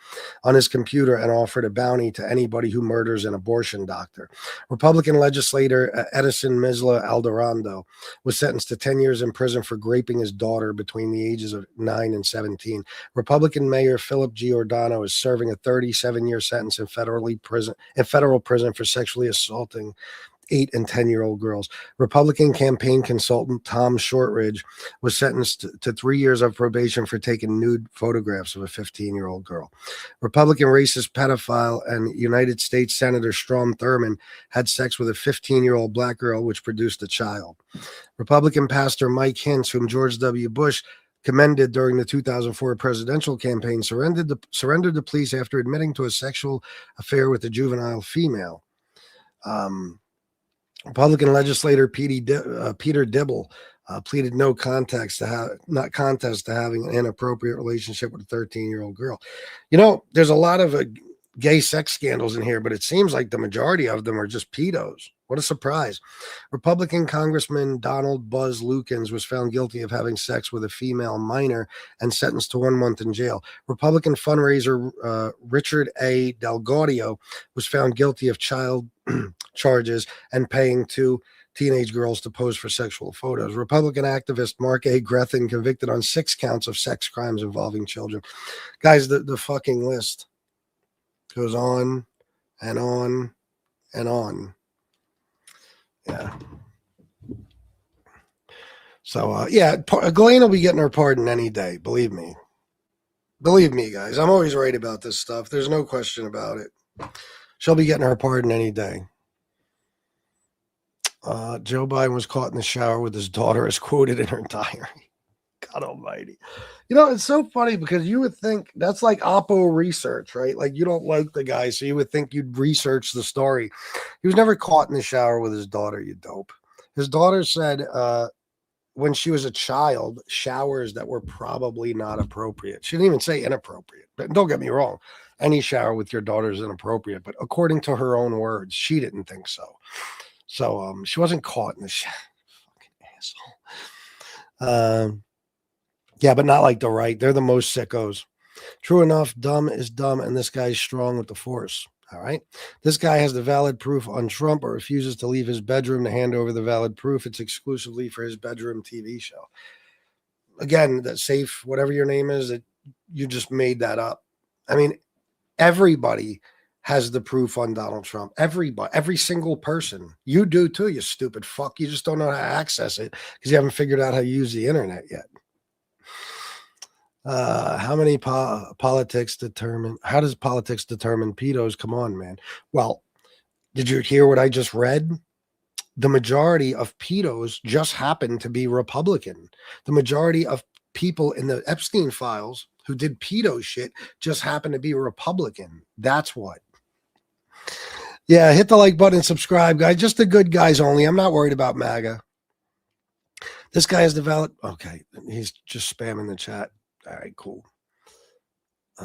on his computer and offered a bounty to anybody who murders an abortion doctor. Republican legislator Edison Misla Alderando was sentenced to 10 years in prison for raping his daughter between the ages of 9 and 17. Republican Mayor Philip Giordano is serving a 37-year sentence in federal prison for sexually assaulting 8 and 10-year-old girls. Republican campaign consultant Tom Shortridge was sentenced to 3 years of probation for taking nude photographs of a 15-year-old girl. Republican racist pedophile and United States Senator Strom Thurmond had sex with a 15-year-old black girl, which produced a child. Republican pastor Mike Hintz, whom George W. Bush commended during the 2004 presidential campaign, surrendered to police after admitting to a sexual affair with a juvenile female. Republican legislator Peter Dibble pleaded no contest to having an inappropriate relationship with a 13-year-old girl. You know, there's a lot of gay sex scandals in here, but it seems like the majority of them are just pedos. What a surprise. Republican Congressman Donald Buzz Lukens was found guilty of having sex with a female minor and sentenced to 1 month in jail. Republican fundraiser Richard A. Del Gaudio was found guilty of child charges and paying 2 teenage girls to pose for sexual photos. Republican activist Mark A. Grethen convicted on 6 counts of sex crimes involving children. Guys, the fucking list goes on and on and on. Yeah. So, Ghislaine will be getting her pardon any day. Believe me. Believe me, guys. I'm always right about this stuff. There's no question about it. She'll be getting her pardon any day. Joe Biden was caught in the shower with his daughter, as quoted in her diary. God almighty. You know, it's so funny because you would think that's like Oppo research, right? Like, you don't like the guy, so you would think you'd research the story. He was never caught in the shower with his daughter, you dope. His daughter said when she was a child, showers that were probably not appropriate. She didn't even say inappropriate. But don't get me wrong. Any shower with your daughter is inappropriate. But according to her own words, she didn't think so. So she wasn't caught in the shower. Fucking asshole. Yeah, but not like the right. They're the most sickos. True enough, dumb is dumb, and this guy's strong with the force. All right? This guy has the valid proof on Trump, but refuses to leave his bedroom to hand over the valid proof. It's exclusively for his bedroom TV show. Again, that safe, whatever your name is, that you just made that up. I mean, everybody has the proof on Donald Trump. Everybody, every single person. You do too, you stupid fuck. You just don't know how to access it because you haven't figured out how to use the internet yet. How does politics determine pedos? Come on, man. Well, did you hear what I just read? The majority of pedos just happen to be Republican. The majority of people in the Epstein files who did pedo shit just happen to be Republican. That's what. Yeah, hit the like button and subscribe, guys. Just the good guys only. I'm not worried about MAGA. This guy is the valid. Okay, he's just spamming the chat. All right, cool.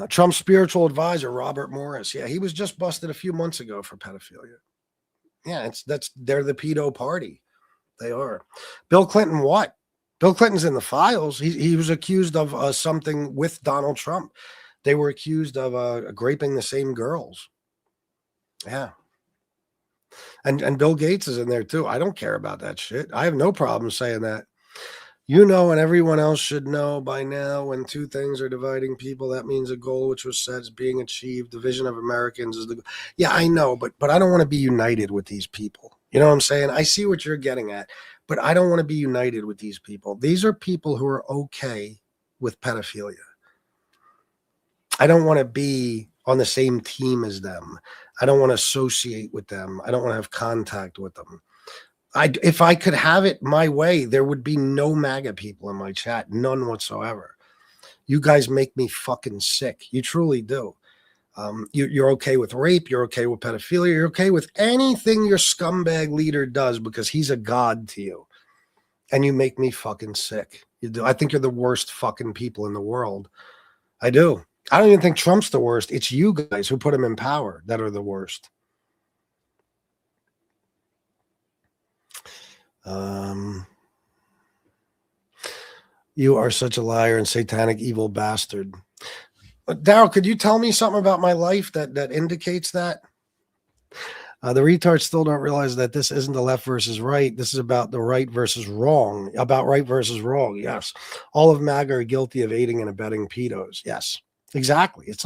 Trump's spiritual advisor, Robert Morris. Yeah, he was just busted a few months ago for pedophilia. Yeah, they're the pedo party. They are. Bill Clinton, what? Bill Clinton's in the files. He was accused of something with Donald Trump. They were accused of raping the same girls. Yeah. And Bill Gates is in there too. I don't care about that shit. I have no problem saying that. You know, and everyone else should know by now, when 2 things are dividing people, that means a goal which was set is being achieved. The vision of Americans is the. Yeah, I know, but I don't want to be united with these people. You know what I'm saying? I see what you're getting at, but I don't want to be united with these people. These are people who are okay with pedophilia. I don't want to be on the same team as them. I don't want to associate with them. I don't want to have contact with them. If I could have it my way, there would be no MAGA people in my chat, none whatsoever. You guys make me fucking sick. You truly do. You're okay with rape. You're okay with pedophilia. You're okay with anything your scumbag leader does because he's a god to you. And you make me fucking sick. You do. I think you're the worst fucking people in the world. I do. I don't even think Trump's the worst. It's you guys who put him in power that are the worst. You are such a liar and satanic evil bastard. Daryl, could you tell me something about my life that indicates that? The retards still don't realize that this isn't the left versus right. This is about the right versus wrong. About right versus wrong. Yes. All of MAGA are guilty of aiding and abetting pedos. Yes, exactly. It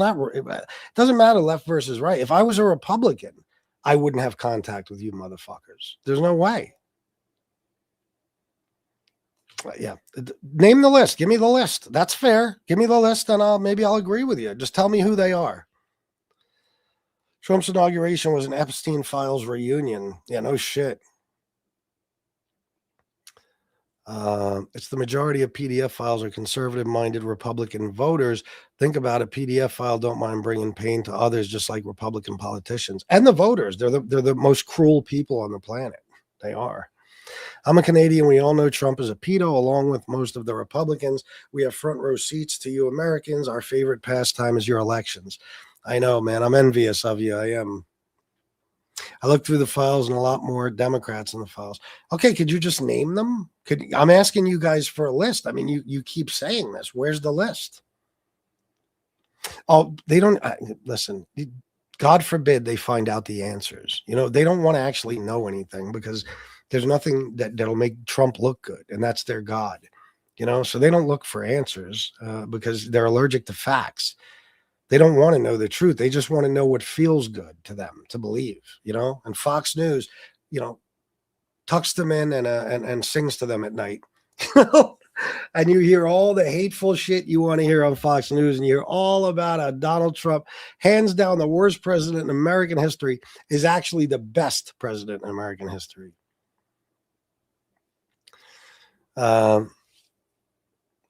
doesn't matter left versus right. If I was a Republican, I wouldn't have contact with you motherfuckers. There's no way. Yeah. Name the list. Give me the list. That's fair. Give me the list and maybe I'll agree with you. Just tell me who they are. Trump's inauguration was an Epstein Files reunion. Yeah, no shit. It's the majority of PDF files are conservative-minded Republican voters. Think about it. PDF file don't mind bringing pain to others, just like Republican politicians and the voters. They're the most cruel people on the planet. They are. I'm a Canadian. We all know Trump is a pedo, along with most of the Republicans. We have front row seats to you Americans. Our favorite pastime is your elections. I know, man. I'm envious of you. I am. I looked through the files and a lot more Democrats in the files. Okay, could you just name them? I'm asking you guys for a list. I mean, you keep saying this. Where's the list? Oh, they don't listen. God forbid they find out the answers. They don't want to actually know anything because there's nothing that'll make Trump look good, and that's their God. So they don't look for answers because they're allergic to facts. They don't want to know the truth. They just want to know what feels good to them to believe, and Fox News, tucks them in and sings to them at night, and you hear all the hateful shit you want to hear on Fox News, and you hear all about Donald Trump, hands down the worst president in American history, is actually the best president in American history.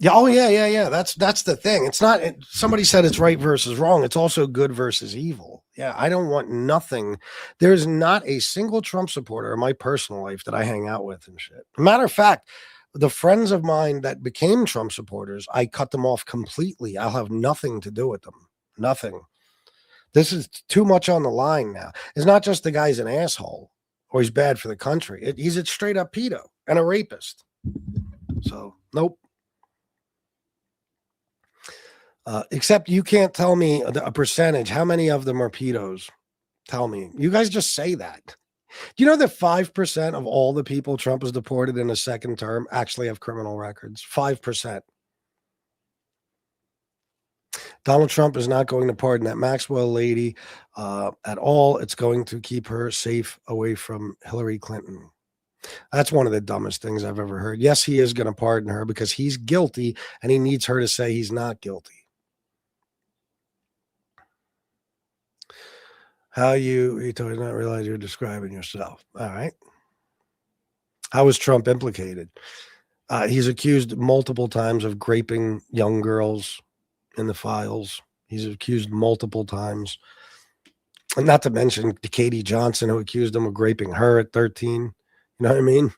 Yeah. Oh, yeah. That's the thing. It's not. Somebody said it's right versus wrong. It's also good versus evil. Yeah, I don't want nothing. There's not a single Trump supporter in my personal life that I hang out with and shit. Matter of fact, the friends of mine that became Trump supporters, I cut them off completely. I'll have nothing to do with them. Nothing. This is too much on the line now. It's not just the guy's an asshole or he's bad for the country. He's a straight up pedo and a rapist. So, nope. Except you can't tell me a percentage. How many of them are pedos? Tell me. You guys just say that. Do you know that 5% of all the people Trump has deported in a second term actually have criminal records? 5%. Donald Trump is not going to pardon that Maxwell lady at all. It's going to keep her safe away from Hillary Clinton. That's one of the dumbest things I've ever heard. Yes, he is going to pardon her because he's guilty and he needs her to say he's not guilty. How you told you not realize you're describing yourself. All right. How was Trump implicated? He's accused multiple times of graping young girls in the files. He's accused multiple times. And not to mention Katie Johnson, who accused him of graping her at 13. You know what I mean?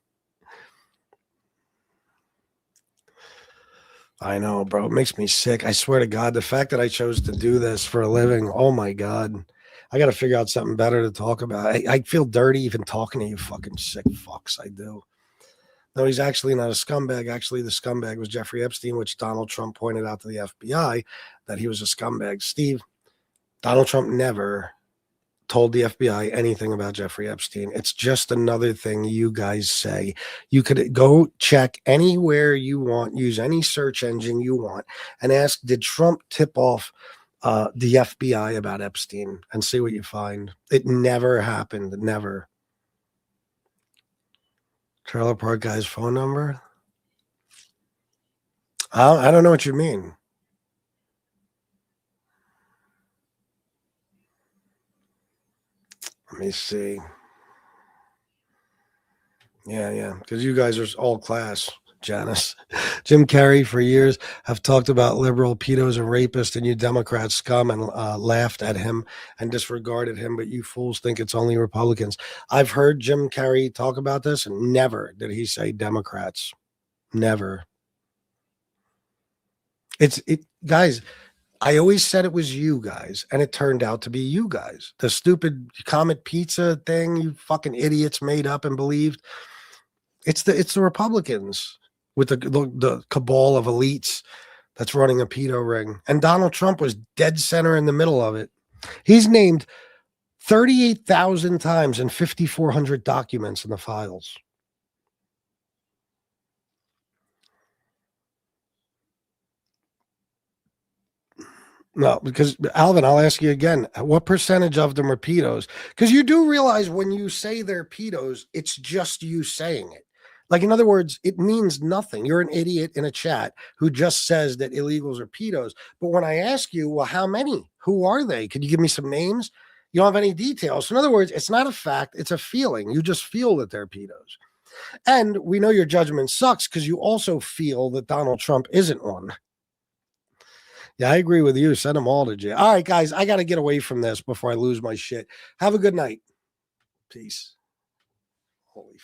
I know, bro. It makes me sick. I swear to God, the fact that I chose to do this for a living, oh my God. I got to figure out something better to talk about. I feel dirty even talking to you fucking sick fucks. I do. No, he's actually not a scumbag. Actually, the scumbag was Jeffrey Epstein, which Donald Trump pointed out to the FBI that he was a scumbag. Steve, Donald Trump never told the FBI anything about Jeffrey Epstein. It's just another thing you guys say. You could go check anywhere you want, use any search engine you want, and ask, did Trump tip off the FBI about Epstein, and see what you find. It never happened. Never. Trailer Park guy's phone number? I don't know what you mean. Let me see. Yeah. Because you guys are all class. Janice. Jim Carrey for years have talked about liberal pedos and rapists, and you Democrats scum, and laughed at him and disregarded him, but you fools think it's only Republicans. I've heard Jim Carrey talk about this, and never did he say Democrats. Never. Guys, I always said it was you guys, and it turned out to be you guys. The stupid Comet Pizza thing you fucking idiots made up and believed. It's the Republicans with the cabal of elites that's running a pedo ring. And Donald Trump was dead center in the middle of it. He's named 38,000 times in 5,400 documents in the files. No, because Alvin, I'll ask you again, what percentage of them are pedos? Because you do realize when you say they're pedos, it's just you saying it. Like, in other words, it means nothing. You're an idiot in a chat who just says that illegals are pedos. But when I ask you, well, how many? Who are they? Could you give me some names? You don't have any details. So in other words, it's not a fact, it's a feeling. You just feel that they're pedos. And we know your judgment sucks because you also feel that Donald Trump isn't one. Yeah, I agree with you. Send them all to jail. All right, guys, I got to get away from this before I lose my shit. Have a good night. Peace. Holy